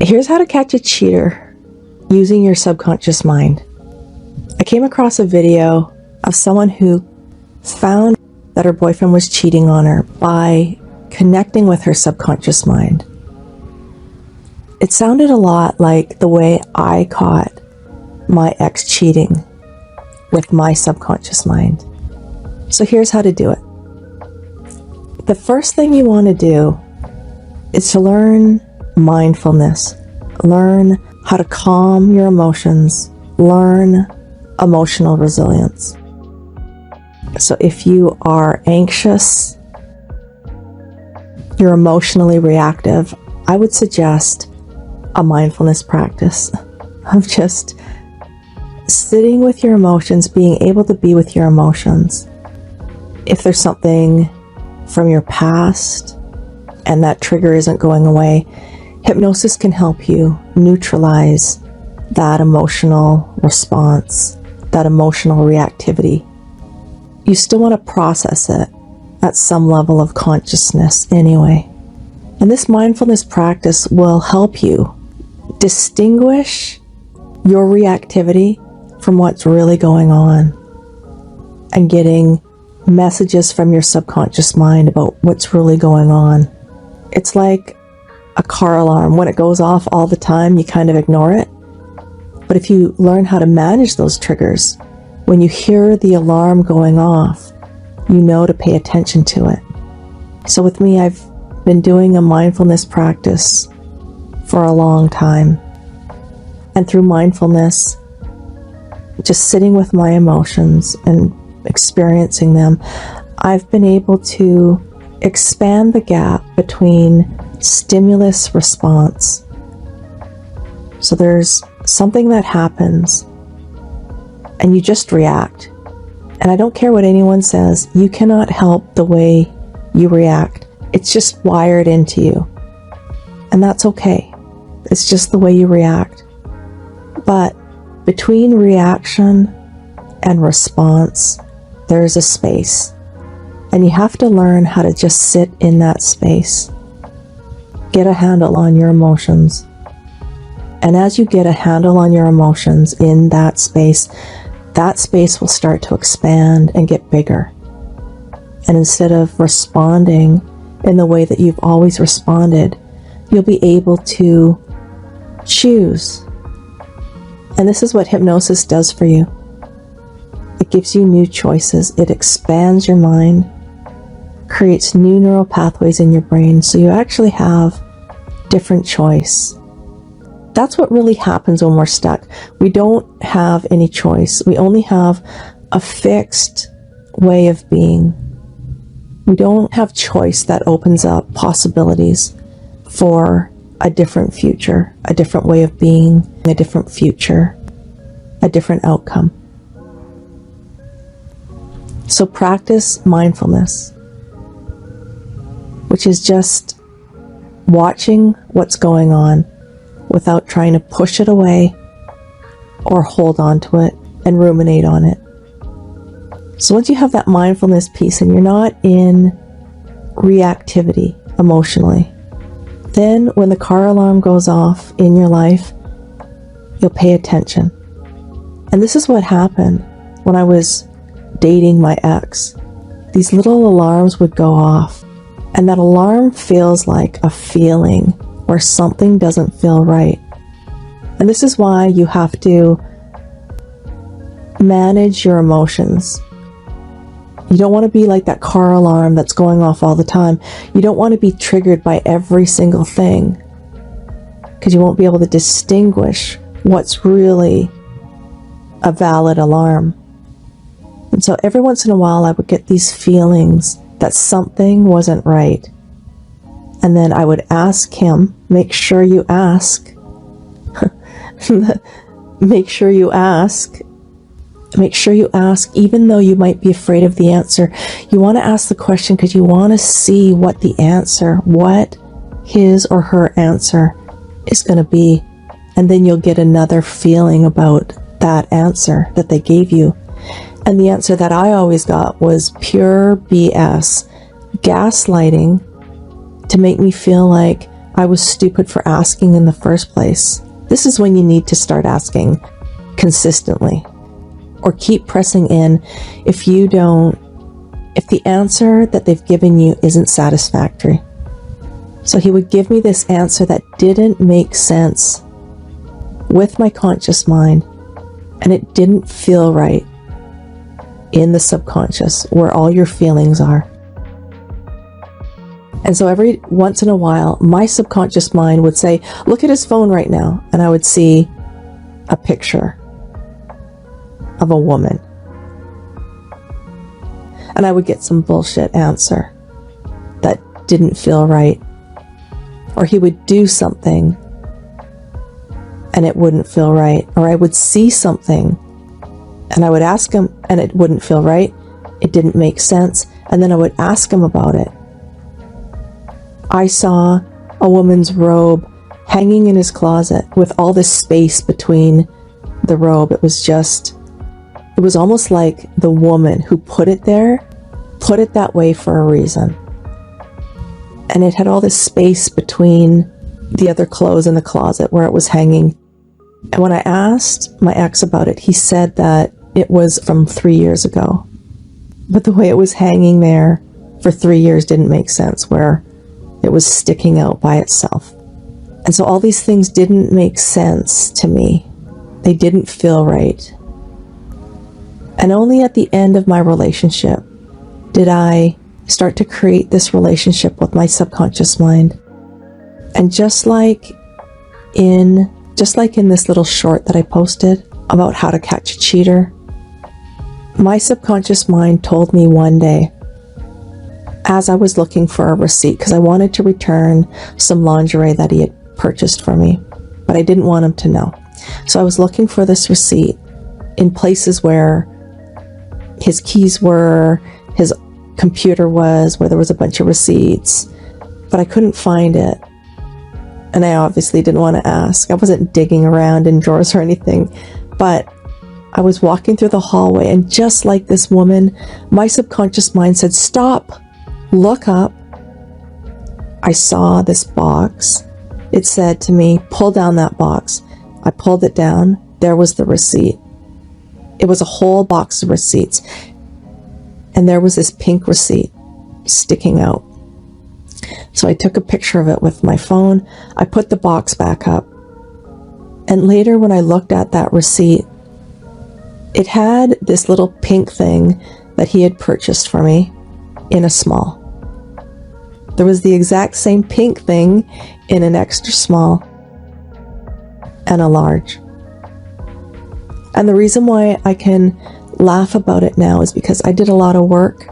Here's how to catch a cheater using your subconscious mind. I came across a video of someone who found that her boyfriend was cheating on her by connecting with her subconscious mind. It sounded a lot like the way I caught my ex cheating with my subconscious mind. So here's how to do it. The first thing you want to do is to learn mindfulness. Learn how to calm your emotions. Learn emotional resilience. So if you are anxious, you're emotionally reactive, I would suggest a mindfulness practice of just sitting with your emotions, being able to be with your emotions. If there's something from your past and that trigger isn't going away, hypnosis can help you neutralize that emotional response, that emotional reactivity. You still want to process it at some level of consciousness anyway. And this mindfulness practice will help you distinguish your reactivity from what's really going on and getting messages from your subconscious mind about what's really going on. It's like a car alarm. When it goes off all the time, you kind of ignore it. But if you learn how to manage those triggers, when you hear the alarm going off, you know to pay attention to it. So with me, I've been doing a mindfulness practice for a long time. And through mindfulness, just sitting with my emotions and experiencing them, I've been able to expand the gap between stimulus response. So there's something that happens and you just react. And I don't care what anyone says, you cannot help the way you react. It's just wired into you. And that's okay. It's just the way you react. But between reaction and response, there's a space. And you have to learn how to just sit in that space. Get a handle on your emotions. And as you get a handle on your emotions in that space will start to expand and get bigger. And instead of responding in the way that you've always responded, you'll be able to choose. And this is what hypnosis does for you. It gives you new choices. It expands your mind, creates new neural pathways in your brain, so you actually have different choice. That's what really happens when we're stuck. We don't have any choice. We only have a fixed way of being. We don't have choice that opens up possibilities for a different future, a different way of being, a different future, a different outcome. So practice mindfulness, which is just watching what's going on without trying to push it away or hold on to it and ruminate on it. So once you have that mindfulness piece and you're not in reactivity emotionally, then when the car alarm goes off in your life, you'll pay attention. And this is what happened when I was dating my ex. These little alarms would go off, and that alarm feels like a feeling where something doesn't feel right. And this is why you have to manage your emotions. You don't want to be like that car alarm that's going off all the time. You don't want to be triggered by every single thing, because you won't be able to distinguish what's really a valid alarm. And so every once in a while I would get these feelings that something wasn't right. And then I would ask him, make sure you ask, even though you might be afraid of the answer. You want to ask the question because you want to see what his or her answer is going to be. And then you'll get another feeling about that answer that they gave you. And the answer that I always got was pure BS, gaslighting to make me feel like I was stupid for asking in the first place. This is when you need to start asking consistently, or keep pressing in if the answer that they've given you isn't satisfactory. So he would give me this answer that didn't make sense with my conscious mind, and it didn't feel right in the subconscious where all your feelings are. And so every once in a while, my subconscious mind would say, look at his phone right now. And I would see a picture of a woman. And I would get some bullshit answer that didn't feel right. Or he would do something and it wouldn't feel right. Or I would see something and I would ask him and it wouldn't feel right. It didn't make sense. And then I would ask him about it. I saw a woman's robe hanging in his closet with all this space between the robe. It was almost like the woman who put it there, put it that way for a reason. And it had all this space between the other clothes in the closet where it was hanging. And when I asked my ex about it, he said that it was from 3 years ago. But the way it was hanging there for 3 years didn't make sense, where it was sticking out by itself. And so all these things didn't make sense to me. They didn't feel right. And only at the end of my relationship did I start to create this relationship with my subconscious mind. And just like in this little short that I posted about how to catch a cheater, my subconscious mind told me one day, as I was looking for a receipt, because I wanted to return some lingerie that he had purchased for me, but I didn't want him to know. So I was looking for this receipt in places where his keys were, his computer was, where there was a bunch of receipts, but I couldn't find it. And I obviously didn't want to ask. I wasn't digging around in drawers or anything, but I was walking through the hallway, and just like this woman, my subconscious mind said, stop. Look up. I saw this box. It said to me, pull down that box. I pulled it down. There was the receipt. It was a whole box of receipts. And there was this pink receipt sticking out. So I took a picture of it with my phone. I put the box back up. And later when I looked at that receipt, it had this little pink thing that he had purchased for me in a small. There was the exact same pink thing in an extra small and a large. And the reason why I can laugh about it now is because I did a lot of work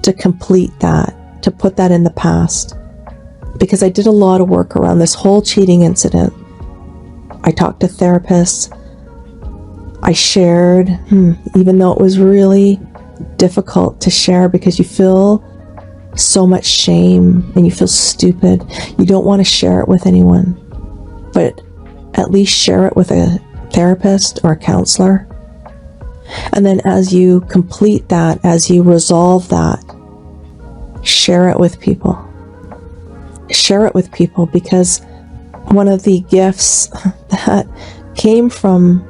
to complete that, to put that in the past. Because I did a lot of work around this whole cheating incident. I talked to therapists. I shared, even though it was really difficult to share because you feel so much shame and you feel stupid. You don't want to share it with anyone, but at least share it with a therapist or a counselor. And then as you complete that, as you resolve that, share it with people. Share it with people, because one of the gifts that came from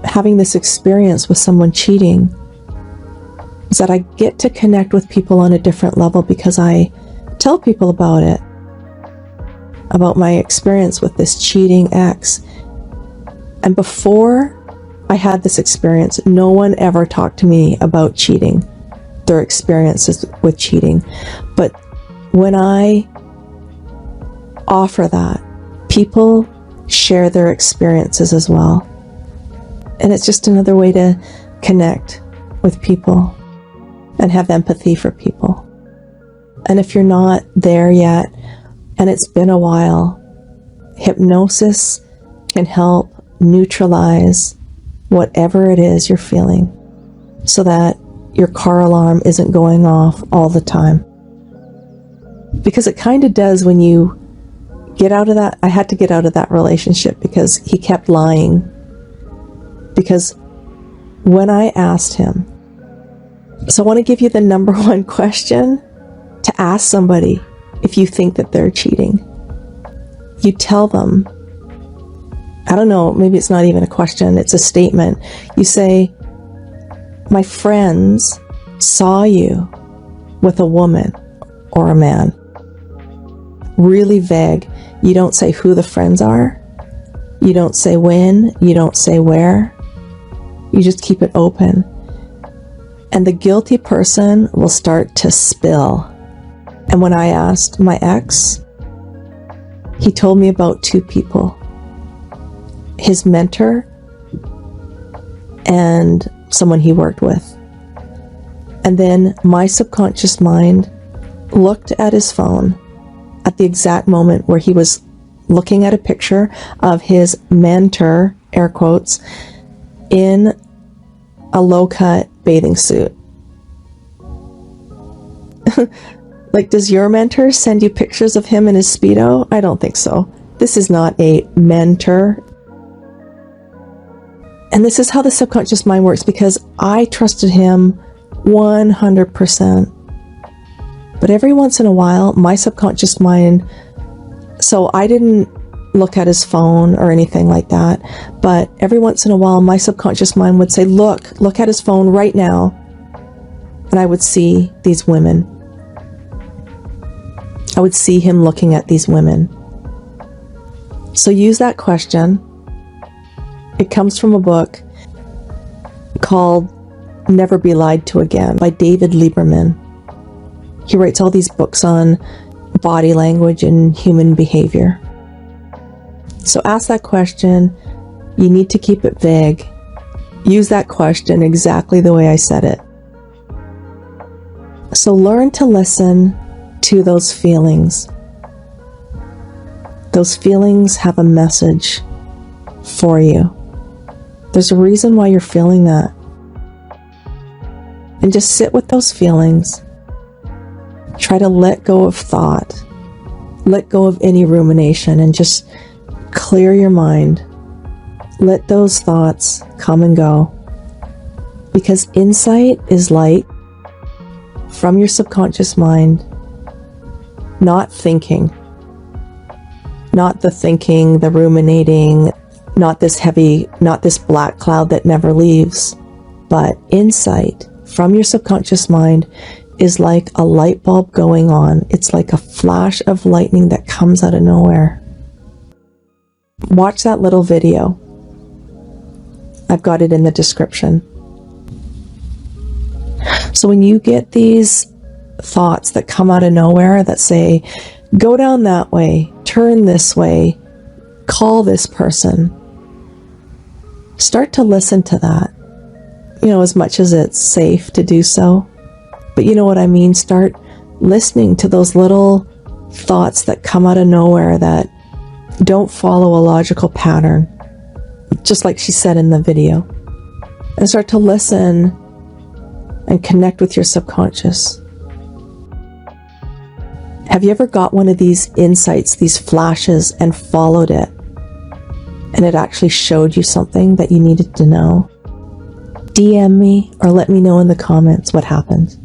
having this experience with someone cheating is that I get to connect with people on a different level, because I tell people about it, about my experience with this cheating ex. And before I had this experience, no one ever talked to me about cheating, their experiences with cheating. But when I offer that, people share their experiences as well. And it's just another way to connect with people and have empathy for people. And if you're not there yet, and it's been a while, hypnosis can help neutralize whatever it is you're feeling, so that your car alarm isn't going off all the time. Because it kind of does when you get out of that. I had to get out of that relationship because he kept lying. Because when I asked him, so I want to give you the number one question to ask somebody if you think that they're cheating. You tell them, I don't know, maybe it's not even a question, it's a statement. You say, my friends saw you with a woman or a man. Really vague. You don't say who the friends are. You don't say when. You don't say where. You just keep it open. And the guilty person will start to spill. And when I asked my ex, he told me about two people. His mentor and someone he worked with. And then my subconscious mind looked at his phone at the exact moment where he was looking at a picture of his mentor, air quotes, in a low-cut bathing suit. Like, does your mentor send you pictures of him in his Speedo? I don't think so. This is not a mentor. And this is how the subconscious mind works, because I trusted him 100%. But every once in a while, my subconscious mind, so I didn't look at his phone or anything like that, but every once in a while, my subconscious mind would say, look at his phone right now. And I would see these women. I would see him looking at these women. So use that question. It comes from a book called Never Be Lied to Again by David Lieberman. He writes all these books on body language and human behavior. So ask that question. You need to keep it vague. Use that question exactly the way I said it. So learn to listen to those feelings. Those feelings have a message for you. There's a reason why you're feeling that. And just sit with those feelings. Try to let go of thought. Let go of any rumination and just clear your mind. Let those thoughts come and go. Because insight is light from your subconscious mind, not thinking. Not the thinking, the ruminating, not this heavy, not this black cloud that never leaves, but insight from your subconscious mind is like a light bulb going on. It's like a flash of lightning that comes out of nowhere. Watch that little video. I've got it in the description. So when you get these thoughts that come out of nowhere that say, go down that way, turn this way, call this person, start to listen to that. You know, as much as it's safe to do so. But you know what I mean? Start listening to those little thoughts that come out of nowhere that don't follow a logical pattern. Just like she said in the video. And start to listen and connect with your subconscious. Have you ever got one of these insights, these flashes, and followed it? And it actually showed you something that you needed to know? DM me or let me know in the comments what happened.